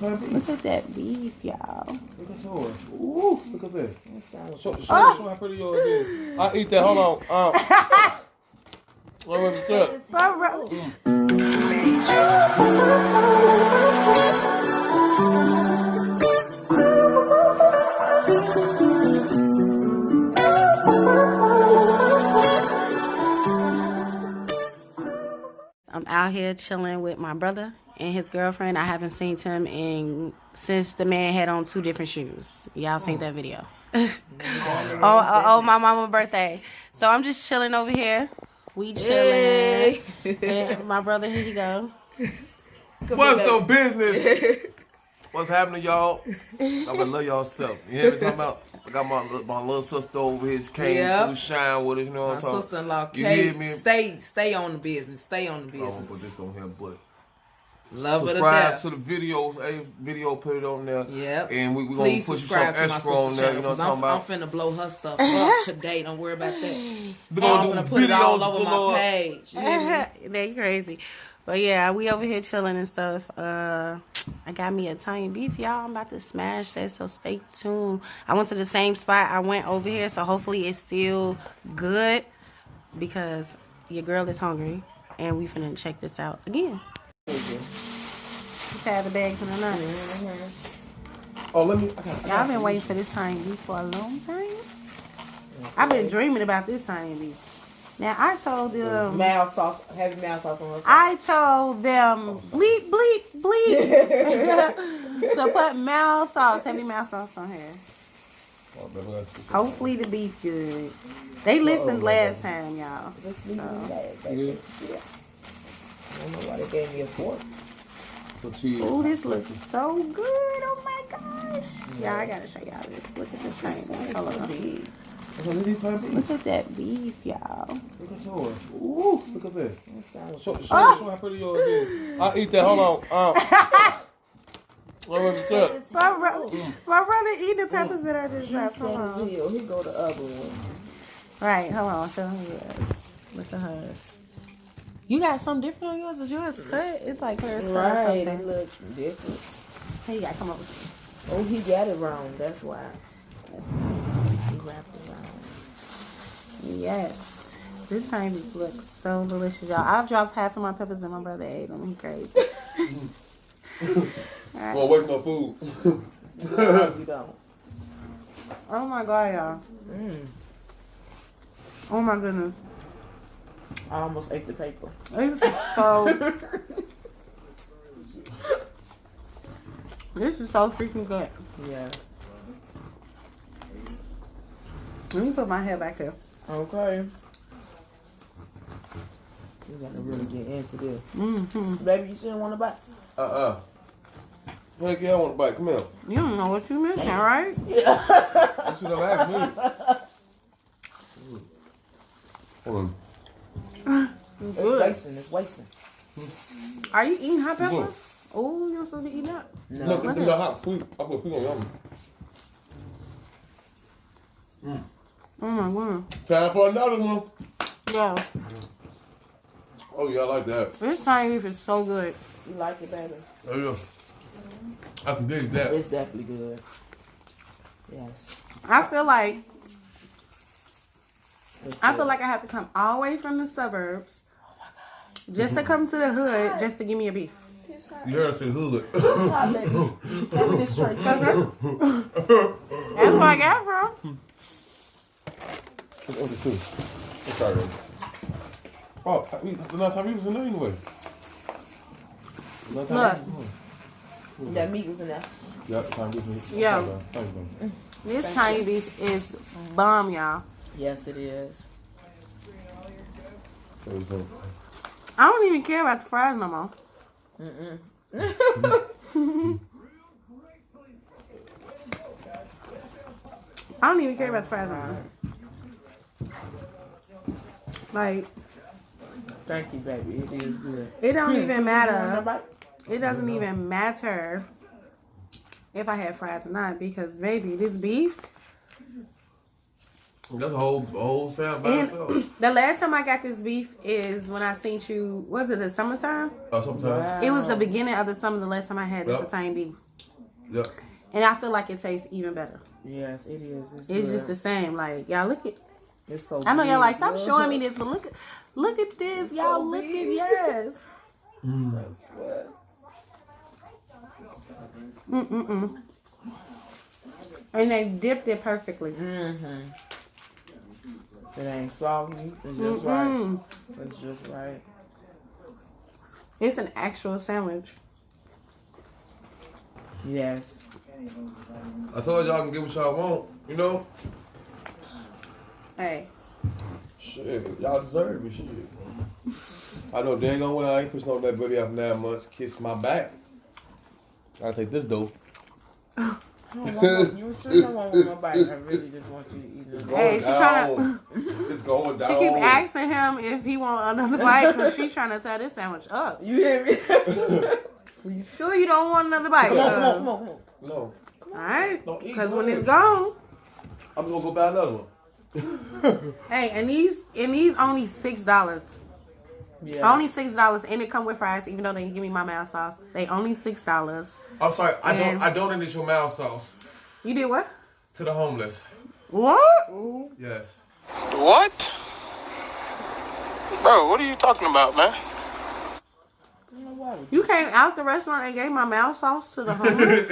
Look at that beef, y'all. Look at yours. Ooh, look at that. Show how pretty yours is. I'll eat that. Hold on. What's up? I'm out here chilling with my brother and his girlfriend. I haven't seen him since the man had on 2 different shoes. Y'all seen that video? Oh, my mama's birthday. So I'm just chilling over here. We chilling. And my brother, here you go. What's the business? What's happening, y'all? I would love y'all self. You hear me talking about? I got my little sister over here. She came through shine with us. You know what I'm talking? My sister-in-law, you hear me? Stay on the business. Stay on the business. I'm gonna put this on here, but subscribe to the video. Put it on there. Yep. And we gonna put some extra on there. You know what I'm talking about? I'm finna blow her stuff up today. Don't worry about that. We're gonna put it all over my page. They crazy. But yeah, we over here chilling and stuff. I got me a Italian beef, y'all. I'm about to smash that, so stay tuned. I went to the same spot I went over here, so hopefully it's still good because your girl is hungry, and we finna check this out again. Just had the bag for the night. Oh, Y'all been waiting for this Italian beef for a long time. I've been dreaming about this Italian beef. Now, I told them... heavy mild sauce on her. I told them, bleep, bleep, bleep, to put mild sauce, heavy mild sauce on here. Hopefully the beef good. They listened last time, y'all. Yeah. I don't know why they gave me a fork. Oh, this looks so good. Oh, my gosh. Yeah, I got to show y'all this. Look at this thing. Hold on. Look at that beef, y'all. Look at yours. Ooh, look at that. Show how pretty yours is. I'll eat that. Hold on. What's up? My brother eating the peppers that I just dropped. Hold on. He go the other one. Right, hold on. Show him yours. Look at hers. You got something different on yours? Is yours cut? It's like hers cut. Right, it looks different. Hey, you got to come over. Oh, he got it wrong. That's why. He wrapped it around. Yes. This time it looks so delicious, y'all. I've dropped half of my peppers and my brother ate them. He crazy. Right. Well, waste no food. No, you don't. Oh my God, y'all. Oh my goodness. I almost ate the paper. This is so freaking good. Yes. Let me put my hair back here. Okay. You gotta really get into this. Mm-hmm. Baby, you shouldn't want to bite. Heck yeah, I want to bite. Come here. You don't know what you're missing, right? Yeah. You should have asked me. Hold on. It's wasting. Are you eating hot peppers? Oh, you're supposed to be eating that. No. Look at the hot sweet. I put sweet on yum. Oh my God. Time for another one. Yeah. Oh yeah, I like that. This Italian beef is so good. You like it, baby? Oh yeah. I can dig that. It's definitely good. Yes. I feel like I have to come all the way from the suburbs just to come to the hood just to give me a beef. It's hot. You heard I said hood. It's hot, baby. Have this straight. That's where I got it from. What's the two? What's that? Oh, the last time he was in there anyway. Look. That meat was in there. Yeah, time he was in Yeah. there. This Italian beef is bomb, y'all. Yes, it is. I don't even care about the fries no more. I don't even care about the fries no more. Like, Thank you, baby. It is good. it don't even matter. It doesn't even matter if I had fries or not because, baby, this beef. That's a whole sound by itself. The last time I got this beef is when I seen you. Was it the summertime? Sometimes. It was the beginning of the summer. The last time I had this Yep. Italian beef. Yeah. And I feel like it tastes even better. Yes, it is. It's just the same. Like, y'all look at. It's so. I know y'all like, stop good. showing me this, but look at this. It's y'all so look at big. yes. That's what. And they dipped it perfectly. It ain't soggy. It's just right. It's just right. It's an actual sandwich. Yes. I told y'all can get what y'all want, you know? Hey. Shit, y'all deserve it, shit. I know dang on well I ain't pushing on that baby after 9 months. Kiss my back. I'll take this though. I don't want you sure don't want no bite. I really just want you to eat it. Hey, she's trying to. It's going down. She keep asking him if he want another bite because she's trying to tear this sandwich up. You hear me? You sure you don't want another bite? Come on. No. All right. Don't eat. Because when it's gone. I'm gonna go buy another one. Hey, and these only $6. Yeah. Only $6, and it come with fries. Even though they didn't give me my mayo sauce, they only $6. I'm sorry, And- I donated your mouse sauce You did what? to the homeless. What? Yes. What? Bro, what are you talking about, man? You came out the restaurant and gave my mayo sauce to the homeless?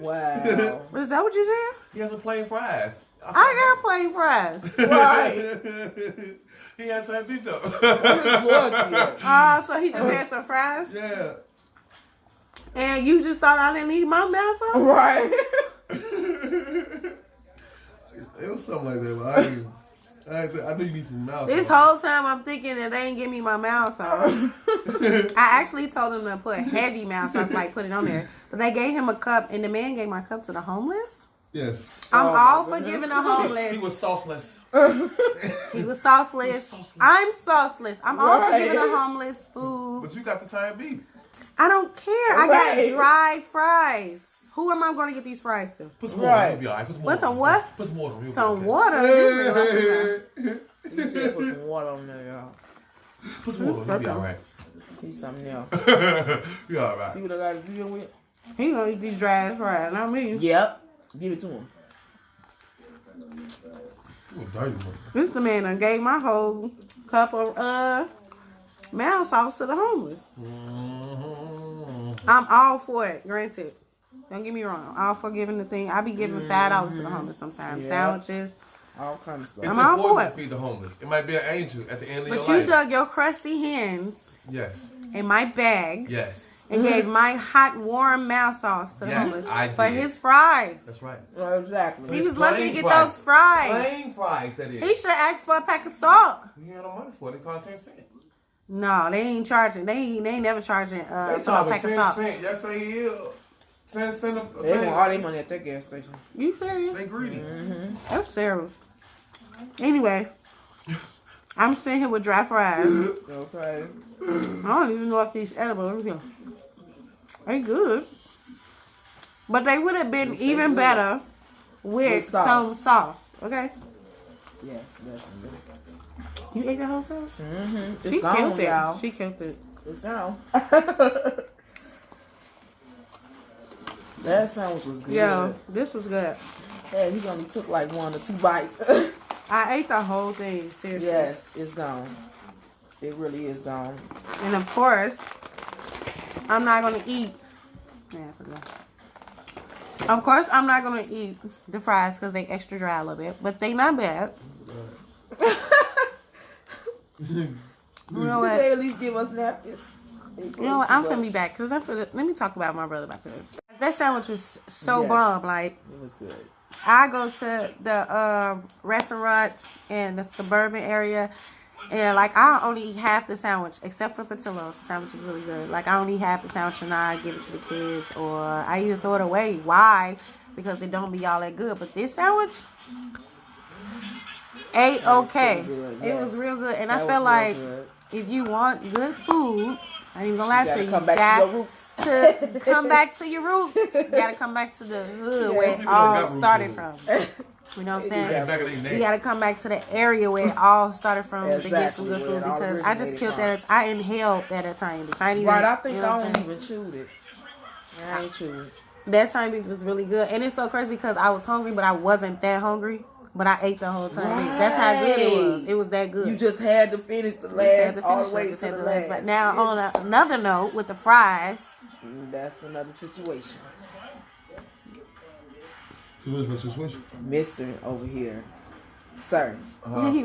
Wow. Is that what you said? He has some plain fries. I got plain fries. Right. He had some beef though. So he just had some fries? Yeah. And you just thought I didn't need my mayo sauce? Right. It was something like that, but I knew you need some mouse This sauce. whole time I'm thinking that they ain't give me my mayo sauce. I actually told them to put heavy mayo sauce, like put it on there. But they gave him a cup, and the man gave my cup to the homeless? Yes. I'm Oh, all my for goodness. giving the homeless. He was sauceless. He was sauceless. I'm sauceless. I'm all for Right. giving the homeless food. But you got the Thai beef. I don't care. I Right. got dry fries. Who am I going to get these fries to? Put some more Right. on. You'll be all right. Put some more Put some what? Put some water on. You'll be Some okay. water. This is what You said put some water on there, y'all. Put some water on. You'll be all right. He's something else. You all right. See what I got to deal with? He gonna eat these dry ass fries, not me. Yep. Give it to him. You a dirty one. This the man that gave my whole cup of mayo sauce to the homeless. I'm all for it, granted. Don't get me wrong. I'm all for giving the thing. I be giving $5 to the homeless sometimes. Yeah. Sandwiches. All kinds of stuff. It's I'm all for important it. to feed the homeless. It might be an angel at the end of But your you life. dug your crusty hands Yes. in my bag Yes. and gave my hot, warm mayo sauce to the Yes, homeless I for did. his fries. That's right. Well, exactly. He It's was lucky to plain get fries. those fries. Plain fries, that is. He should have asked for a pack of salt. You had no money for it. It cost 10 cents. No, they ain't charging. They ain't never charging They for a charge pack of 10 salt. cents. Yes, they is. 10 cents a They want thing. all their money at that gas station. You serious? They greedy. That's serious. Anyway, I'm sitting here with dry fries. Okay. I don't even know if these edible. Let me see. They good. But they would have been even good. better with With sauce. some sauce. Okay? Yes, definitely. You ate the whole sauce? Mm-hmm. It's She gone, killed it. y'all. She killed it. It's gone. That sandwich was good. Yeah, this was good. Yeah, he only took like 1 or 2 bites. I ate the whole thing, seriously. Yes, it's gone. It really is gone. And of course, I'm not going to eat. Yeah, I forgot. Of course, I'm not going to eat the fries because they extra dry a little bit. But they not bad. You know what? They at least give us napkins. You know what? I'm gonna be back because let me talk about my brother about that. That sandwich was so Yes. bomb. Like It was good. I go to the restaurants in the suburban area, and like I only eat half the sandwich except for Patillo's. The sandwich is really good. Like I only eat half the sandwich and I give it to the kids, or I either throw it away. Why? Because it don't be all that good. But this sandwich, okay. good, It was yes. real good, and That I was feel real like good. if you want good food, I ain't even gonna lie You to gotta you. come back to your roots. To come back to your roots. You gotta come back to the hood where it People don't all got roots started in from. You know what I'm Yeah. saying? Back of their You neck. gotta come back to the area where it all started from to get some Exactly, good where food it all because I just originated killed from. that. I inhaled that at a time. If I ain't even, Right, I think you know I what I'm don't saying? even chewed it. I ain't chewed it. That turned beef was really good. And it's so crazy because I was hungry, but I wasn't that hungry. But I ate the whole time. Right. That's how good it was. It was that good. You just had to finish the last all the way to the last. But now, on another note, with the fries. That's another situation. Situation? Mister over here. Sir. Did he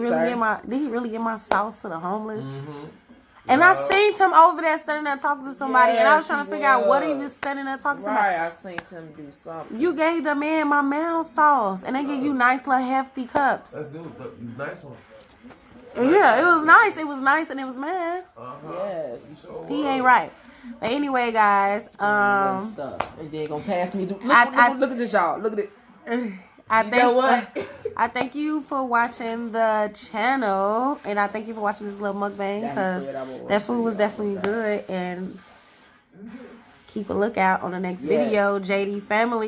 really give my sauce to the homeless? Mm-hmm. And I seen him over there standing there talking to somebody, and I was trying to figure out what he was standing there talking to somebody. Right, I seen him do something. You gave the man my mouse sauce, and they give you nice little hefty cups. That's good. Nice one. Yeah, it was nice. It was nice, and it was mad. Yes. He ain't right. But anyway, guys, and then gonna pass me. Look at this, y'all. Look at it. I thank you for watching the channel, and I thank you for watching this little mukbang because that food was definitely good. And keep a lookout on the next video, JD Family.